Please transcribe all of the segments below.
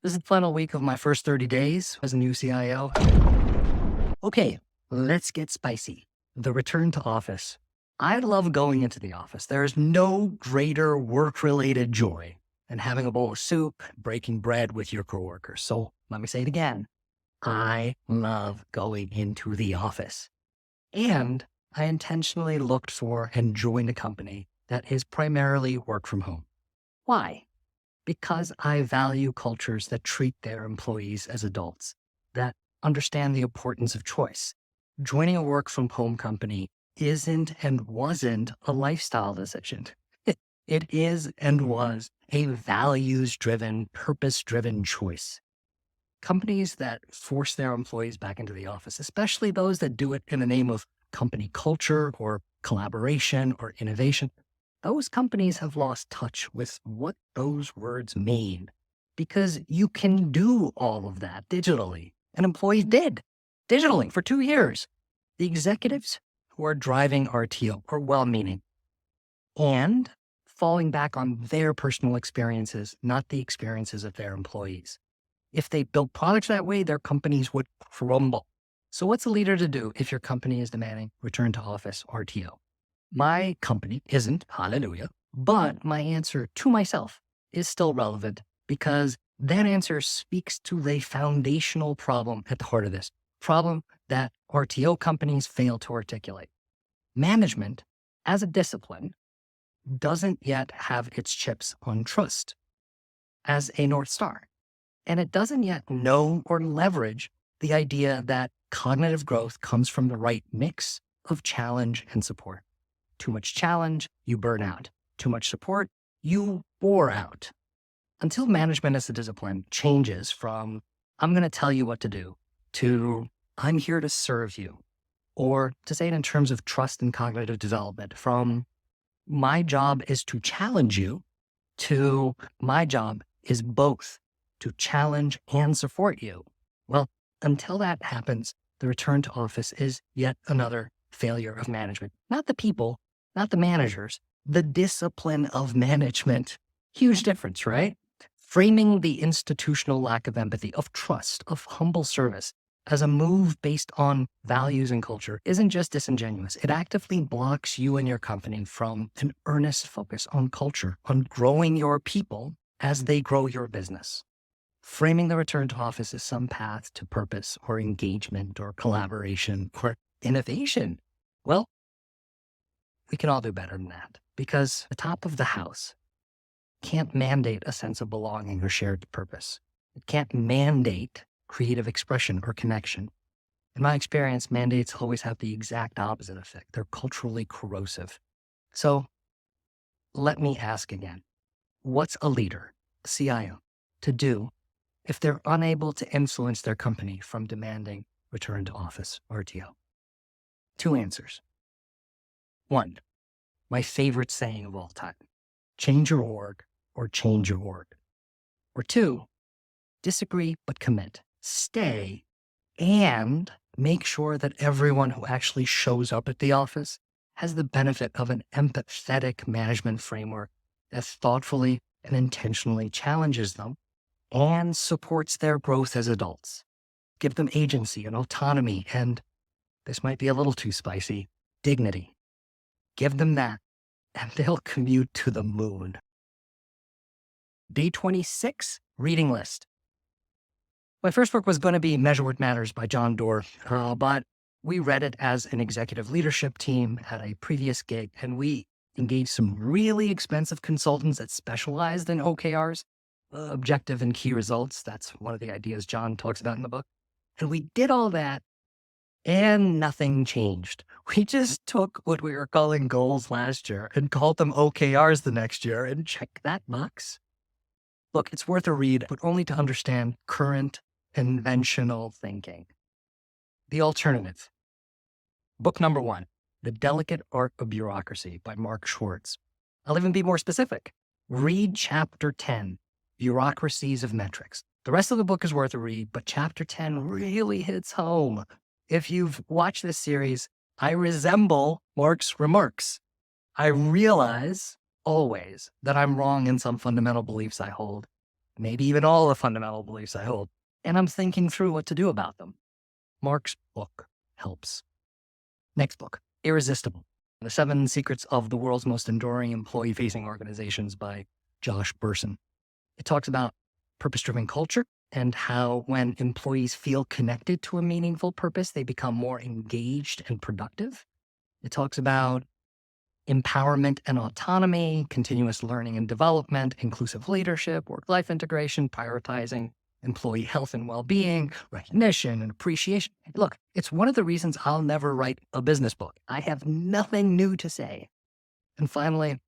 This is the final week of my first 30 days as a new CIO. Okay, let's get spicy. The return to office. I love going into the office. There's no greater work-related joy than having a bowl of soup, breaking bread with your coworkers. So let me say it again. I love going into the office. And I intentionally looked for and joined a company that is primarily work from home. Why? Because I value cultures that treat their employees as adults, that understand the importance of choice. Joining a work from home company isn't and wasn't a lifestyle decision. It is and was a values-driven, purpose-driven choice. Companies that force their employees back into the office, especially those that do it in the name of company culture or collaboration or innovation, those companies have lost touch with what those words mean, because you can do all of that digitally. And employees did digitally for 2 years. The executives who are driving RTO are well-meaning and falling back on their personal experiences, not the experiences of their employees. If they built products that way, their companies would crumble. So what's a leader to do if your company is demanding return to office RTO? My company isn't, hallelujah, but my answer to myself is still relevant because that answer speaks to the foundational problem at the heart of this, problem that RTO companies fail to articulate. Management, as a discipline, doesn't yet have its chips on trust as a North Star. And it doesn't yet know or leverage the idea that cognitive growth comes from the right mix of challenge and support. Too much challenge, you burn out. Too much support, you bore out. Until management as a discipline changes from, I'm going to tell you what to do, to, I'm here to serve you. Or to say it in terms of trust and cognitive development, from, my job is to challenge you, to, my job is both to challenge and support you. Well, until that happens, the return to office is yet another failure of management. Not the people, not the managers, the discipline of management. Huge difference, right? Framing the institutional lack of empathy, of trust, of humble service as a move based on values and culture isn't just disingenuous. It actively blocks you and your company from an earnest focus on culture, on growing your people as they grow your business. Framing the return to office as some path to purpose or engagement or collaboration or innovation. Well, we can all do better than that, because the top of the house can't mandate a sense of belonging or shared purpose. It can't mandate creative expression or connection. In my experience, mandates always have the exact opposite effect. They're culturally corrosive. So let me ask again, what's a leader, a CIO, to do if they're unable to influence their company from demanding return to office RTO? 2 answers. 1, my favorite saying of all time, change your org or change your org. Or 2, disagree but commit. Stay and make sure that everyone who actually shows up at the office has the benefit of an empathetic management framework that thoughtfully and intentionally challenges them and supports their growth as adults. Give them agency and autonomy and, this might be a little too spicy, dignity. Give them that, and they'll commute to the moon. Day 26, reading list. My first book was going to be Measure What Matters by John Doerr, but we read it as an executive leadership team at a previous gig, and we engaged some really expensive consultants that specialized in OKRs, objective and key results. That's one of the ideas John talks about in the book. And we did all that, and nothing changed. We just took what we were calling goals last year and called them OKRs the next year and checked that box. Look, it's worth a read, but only to understand current conventional thinking. The alternative. Book number 1, The Delicate Art of Bureaucracy by Mark Schwartz. I'll even be more specific. Read chapter 10, Bureaucracies of Metrics. The rest of the book is worth a read, but chapter 10 really hits home. If you've watched this series, I resemble Mark's remarks. I realize always that I'm wrong in some fundamental beliefs I hold. maybe even all the fundamental beliefs I hold, and I'm thinking through what to do about them. Mark's book helps. Next book, Irresistible: The 7 Secrets of the World's Most Enduring Employee-Facing Organizations by Josh Bersin. It talks about purpose-driven culture and how when employees feel connected to a meaningful purpose, they become more engaged and productive. It talks about empowerment and autonomy, continuous learning and development, inclusive leadership, work-life integration, prioritizing employee health and well-being, recognition and appreciation. Look, it's one of the reasons I'll never write a business book. I have nothing new to say. And finally,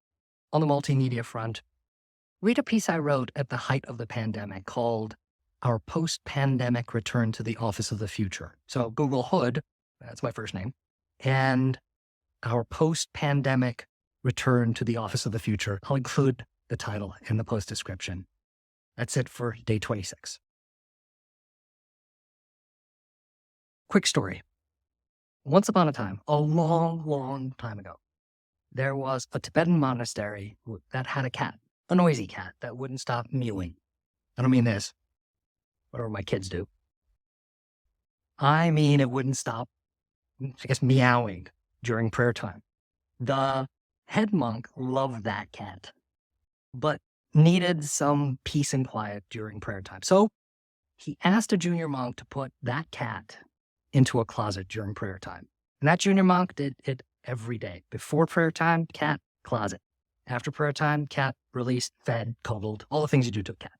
on the multimedia front, read a piece I wrote at the height of the pandemic called Our Post-Pandemic Return to the Office of the Future. So Google Hood, that's my first name, and Our Post-Pandemic Return to the Office of the Future. I'll include the title in the post description. That's it for day 26. Quick story. Once upon a time, a long, long time ago, there was a Tibetan monastery that had a cat, a noisy cat that wouldn't stop mewing. I don't mean this, whatever my kids do. I mean it wouldn't stop, meowing during prayer time. The head monk loved that cat, but needed some peace and quiet during prayer time. So he asked a junior monk to put that cat into a closet during prayer time. And that junior monk did it every day. Before prayer time, cat, closet. After prayer time, cat, released, fed, cuddled, all the things you do to a cat.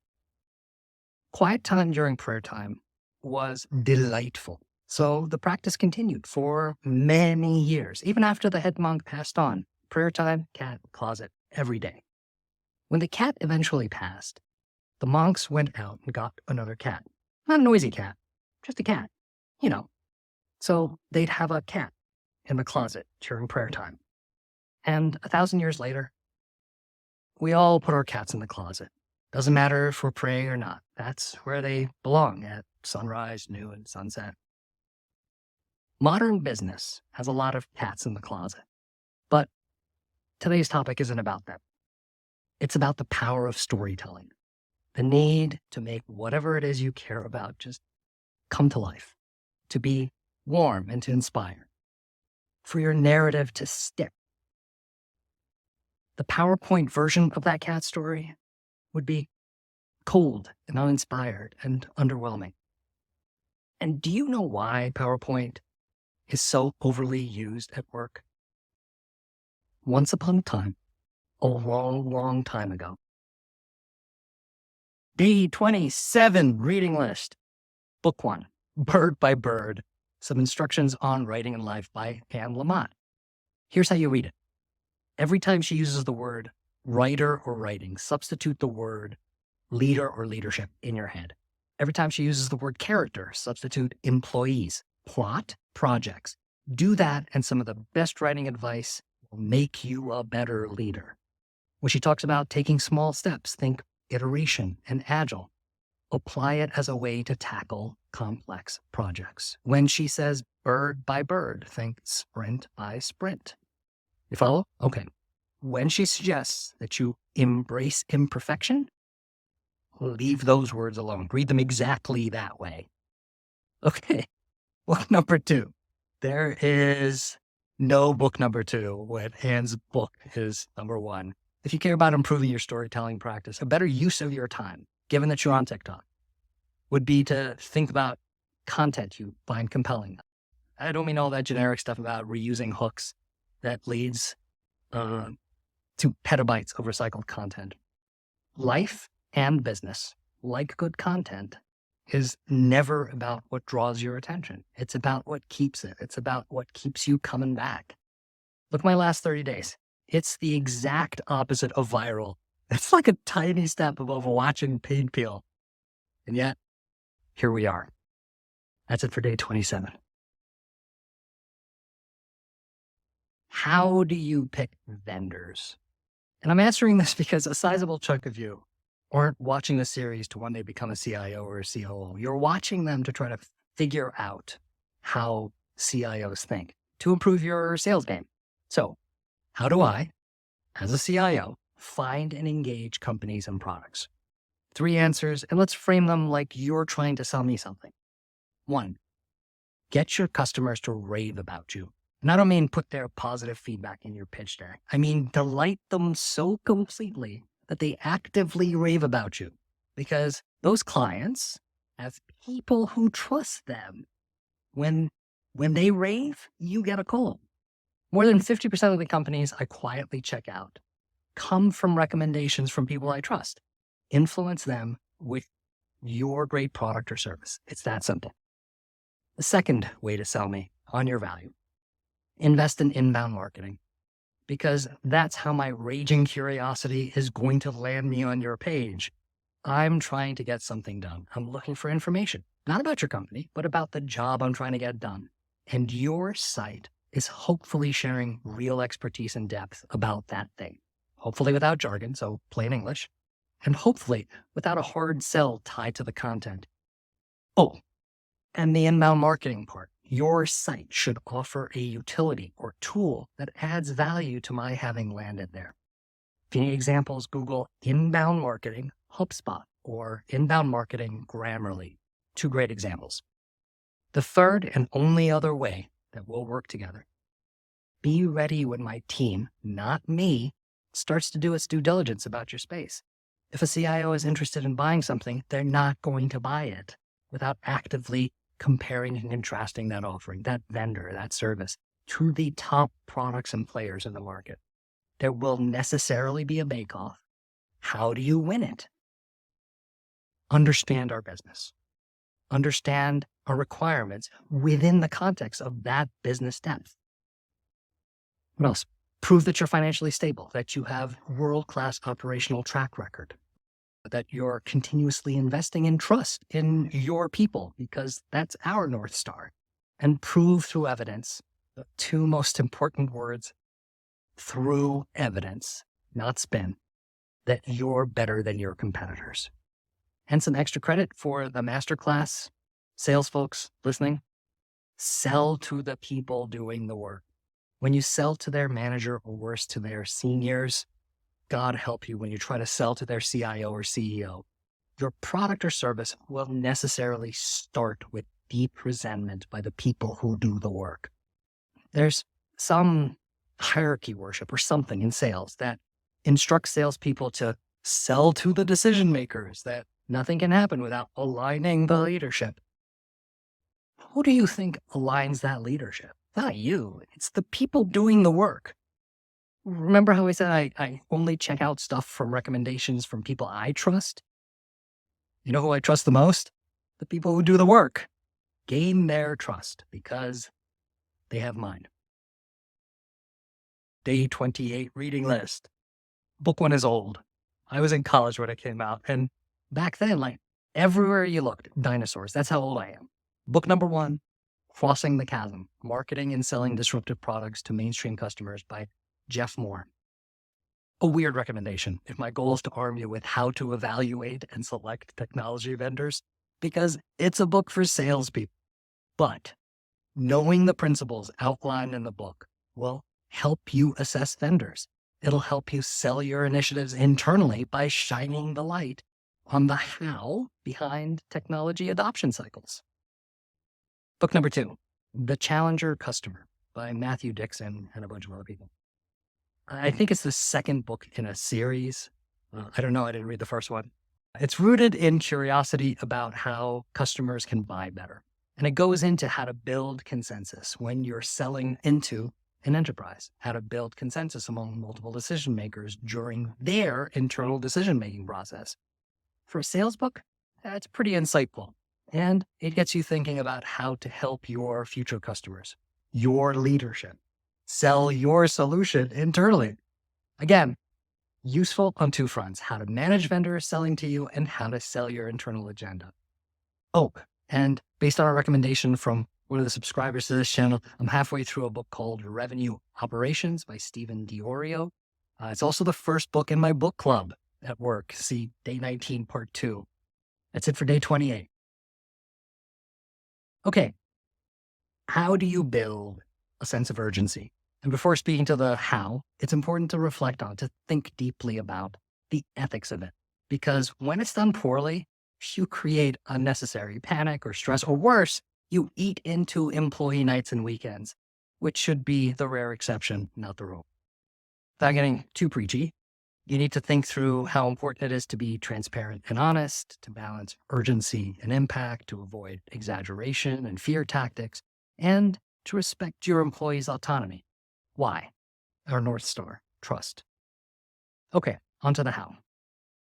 Quiet time during prayer time was delightful. So the practice continued for many years, even after the head monk passed on. Prayer time, cat, closet, every day. When the cat eventually passed, the monks went out and got another cat. Not a noisy cat, just a cat, So they'd have a cat in the closet during prayer time. And 1,000 years later, we all put our cats in the closet. Doesn't matter if we're praying or not. That's where they belong, at sunrise, noon, sunset. Modern business has a lot of cats in the closet. But today's topic isn't about that. It's about the power of storytelling, the need to make whatever it is you care about just come to life, to be warm and to inspire, for your narrative to stick. The PowerPoint version of that cat story would be cold and uninspired and underwhelming. And do you know why PowerPoint is so overly used at work? Once upon a time, a long, long time ago. Day 27 reading list. Book 1, Bird by Bird, Some Instructions on Writing and Life by Lamott. Here's how you read it. Every time she uses the word writer or writing, substitute the word leader or leadership in your head. Every time she uses the word character, substitute employees, plot, projects. Do that, and some of the best writing advice will make you a better leader. When she talks about taking small steps, think iteration and agile. Apply it as a way to tackle complex projects. When she says bird by bird, think sprint by sprint. You follow? Okay. When she suggests that you embrace imperfection, leave those words alone. Read them exactly that way. Okay. Book number 2. There is no book number 2 when Anne's book is number 1. If you care about improving your storytelling practice, a better use of your time, given that you're on TikTok, would be to think about content you find compelling. I don't mean all that generic stuff about reusing hooks that leads to petabytes of recycled content. Life and business, like good content, is never about what draws your attention. It's about what keeps it. It's about what keeps you coming back. Look at my last 30 days. It's the exact opposite of viral. It's like a tiny step above watching paid peel. And yet, here we are. That's it for day 27. How do you pick vendors? And I'm answering this because a sizable chunk of you aren't watching the series to one day become a CIO or a COO. You're watching them to try to figure out how CIOs think to improve your sales game. So, how do I, as a CIO, find and engage companies and products? 3 answers, and let's frame them like you're trying to sell me something. 1, get your customers to rave about you. And I don't mean put their positive feedback in your pitch deck. I mean delight them so completely that they actively rave about you. Because those clients have people who trust them. When they rave, you get a call. More than 50% of the companies I quietly check out come from recommendations from people I trust. Influence them with your great product or service. It's that simple. The second way to sell me on your value, invest in inbound marketing, because that's how my raging curiosity is going to land me on your page. I'm trying to get something done. I'm looking for information, not about your company, but about the job I'm trying to get done. And your site is hopefully sharing real expertise and depth about that thing. Hopefully without jargon, so plain English, and hopefully without a hard sell tied to the content. Oh, and the inbound marketing part. Your site should offer a utility or tool that adds value to my having landed there. If you need examples, Google inbound marketing HubSpot or inbound marketing Grammarly. 2 great examples. The third and only other way that we'll work together. Be ready when my team, not me, starts to do its due diligence about your space. If a CIO is interested in buying something, they're not going to buy it without actively comparing and contrasting that offering, that vendor, that service to the top products and players in the market. There will necessarily be a bake-off. How do you win it? Understand our business. Understand our requirements within the context of that business depth. What else? Prove that you're financially stable, that you have world-class operational track record, that you're continuously investing in trust in your people, because that's our North Star. And prove through evidence, the 2 most important words, through evidence, not spin, that you're better than your competitors. And some extra credit for the masterclass sales folks listening. Sell to the people doing the work. When you sell to their manager, or worse, to their seniors, God help you when you try to sell to their CIO or CEO. Your product or service will necessarily start with deep resentment by the people who do the work. There's some hierarchy worship or something in sales that instructs salespeople to sell to the decision makers, that nothing can happen without aligning the leadership. Who do you think aligns that leadership? Not you. It's the people doing the work. Remember how I said I only check out stuff from recommendations from people I trust? You know who I trust the most? The people who do the work. Gain their trust because they have mine. Day 28 reading list. Book 1 is old. I was in college when it came out, and back then, like everywhere you looked, dinosaurs. That's how old I am. Book number 1, Crossing the Chasm, Marketing and Selling Disruptive Products to Mainstream Customers by Jeff Moore. A weird recommendation if my goal is to arm you with how to evaluate and select technology vendors, because it's a book for salespeople. But knowing the principles outlined in the book will help you assess vendors. It'll help you sell your initiatives internally by shining the light on the how behind technology adoption cycles. Book number 2, The Challenger Customer by Matthew Dixon and a bunch of other people. I think it's the second book in a series. I don't know. I didn't read the first one. It's rooted in curiosity about how customers can buy better. And it goes into how to build consensus when you're selling into an enterprise, how to build consensus among multiple decision makers during their internal decision-making process. For a sales book, it's pretty insightful. And it gets you thinking about how to help your future customers, your leadership, sell your solution internally. Again, useful on 2 fronts, how to manage vendors selling to you and how to sell your internal agenda. Oh, and based on a recommendation from one of the subscribers to this channel, I'm halfway through a book called Revenue Operations by Stephen Diorio. It's also the first book in my book club at work. See day 19, part 2. That's it for day 28. Okay, how do you build a sense of urgency? And before speaking to the how, it's important to reflect on, to think deeply about the ethics of it. because when it's done poorly, you create unnecessary panic or stress, or worse, you eat into employee nights and weekends, which should be the rare exception, not the rule. Without getting too preachy, you need to think through how important it is to be transparent and honest, to balance urgency and impact, to avoid exaggeration and fear tactics, and to respect your employees' autonomy. Why? Our North Star, trust. Okay, on to the how.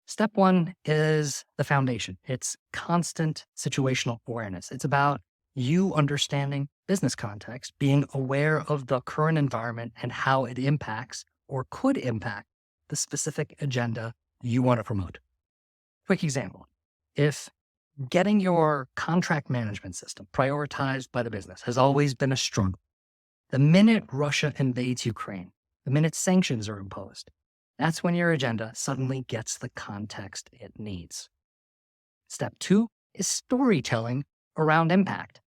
Step one is the foundation. It's constant situational awareness. It's about you understanding business context, being aware of the current environment and how it impacts or could impact the specific agenda you want to promote. Quick example. If getting your contract management system prioritized by the business has always been a struggle, the minute Russia invades Ukraine, the minute sanctions are imposed, that's when your agenda suddenly gets the context it needs. Step two is storytelling around impact.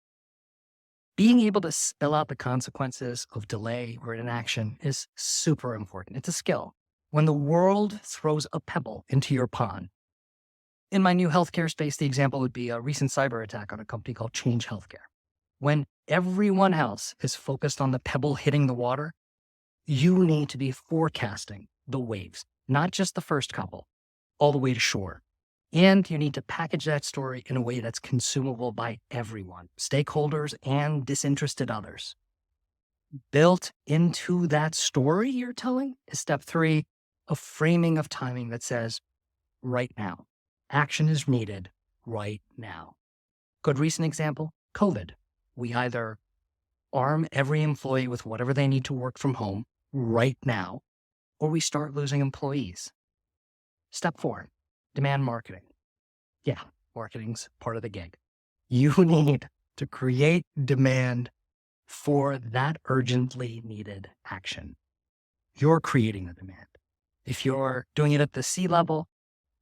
Being able to spell out the consequences of delay or inaction is super important. It's a skill. When the world throws a pebble into your pond. In my new healthcare space, the example would be a recent cyber attack on a company called Change Healthcare. When everyone else is focused on the pebble hitting the water, you need to be forecasting the waves, not just the first couple, all the way to shore. And you need to package that story in a way that's consumable by everyone, stakeholders and disinterested others. Built into that story you're telling is step three, a framing of timing that says, right now. Action is needed right now. Good recent example, COVID. We either arm every employee with whatever they need to work from home right now, or we start losing employees. Step four, demand marketing. Yeah, marketing's part of the gig. You need to create demand for that urgently needed action. You're creating the demand. If you're doing it at the C level,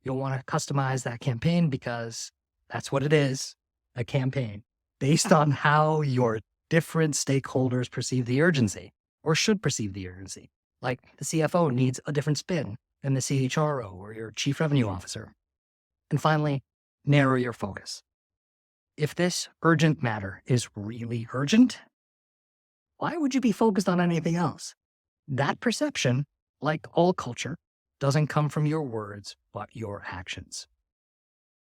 you'll want to customize that campaign because that's what it is, a campaign, based on how your different stakeholders perceive the urgency or should perceive the urgency. Like the CFO needs a different spin than the CHRO or your chief revenue officer. And finally, narrow your focus. If this urgent matter is really urgent, why would you be focused on anything else? That perception, like all culture, doesn't come from your words, but your actions.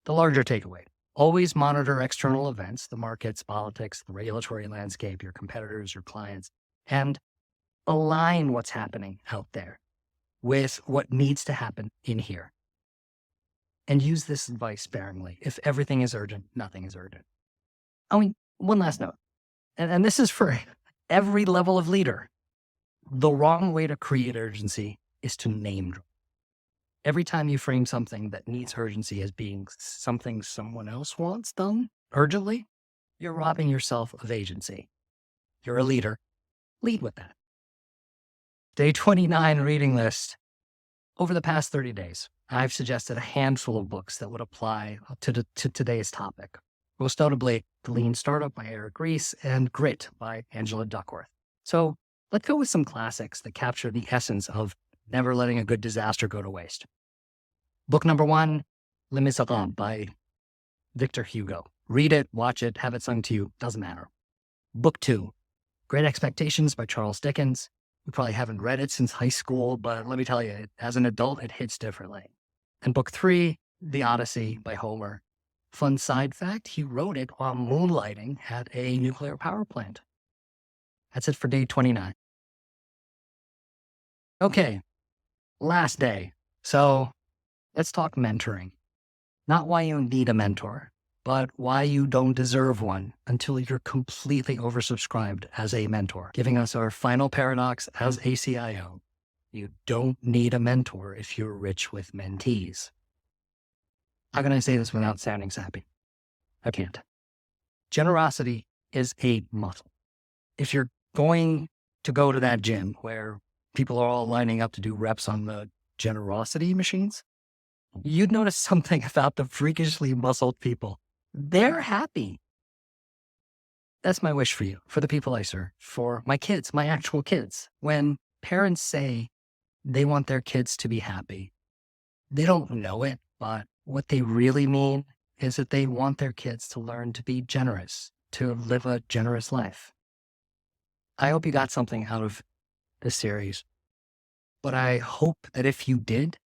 The larger takeaway, always monitor external events, the markets, politics, the regulatory landscape, your competitors, your clients, and align what's happening out there with what needs to happen in here. And use this advice sparingly. If everything is urgent, nothing is urgent. I mean, one last note, and this is for every level of leader. The wrong way to create urgency is to name drop. Every time you frame something that needs urgency as being something someone else wants done urgently, you're robbing yourself of agency. You're a leader. Lead with that. Day 29 reading list. Over the past 30 days, I've suggested a handful of books that would apply to today's topic. Most notably, The Lean Startup by Eric Ries and Grit by Angela Duckworth. So let's go with some classics that capture the essence of never letting a good disaster go to waste. Book number one, Les Miserables by Victor Hugo. Read it, watch it, have it sung to you, doesn't matter. Book two, Great Expectations by Charles Dickens. You probably haven't read it since high school, but let me tell you, as an adult, it hits differently. And book three, The Odyssey by Homer. Fun side fact, he wrote it while moonlighting at a nuclear power plant. That's it for day 29. Okay, last day. So let's talk mentoring. Not why you need a mentor, but why you don't deserve one until you're completely oversubscribed as a mentor. Giving us our final paradox as a CIO. You don't need a mentor if you're rich with mentees. How can I say this without sounding sappy? I can't. Generosity is a muscle. If you're going to go to that gym where people are all lining up to do reps on the generosity machines, you'd notice something about the freakishly muscled people. They're happy. That's my wish for you, for the people I serve, for my kids, my actual kids. When parents say they want their kids to be happy, they don't know it But what they really mean is that they want their kids to learn to be generous, to live a generous life. I hope you got something out of this series, but I hope that if you did,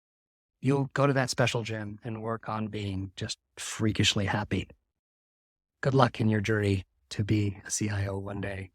you'll go to that special gym and work on being just freakishly happy. Good luck in your journey to be a CIO one day.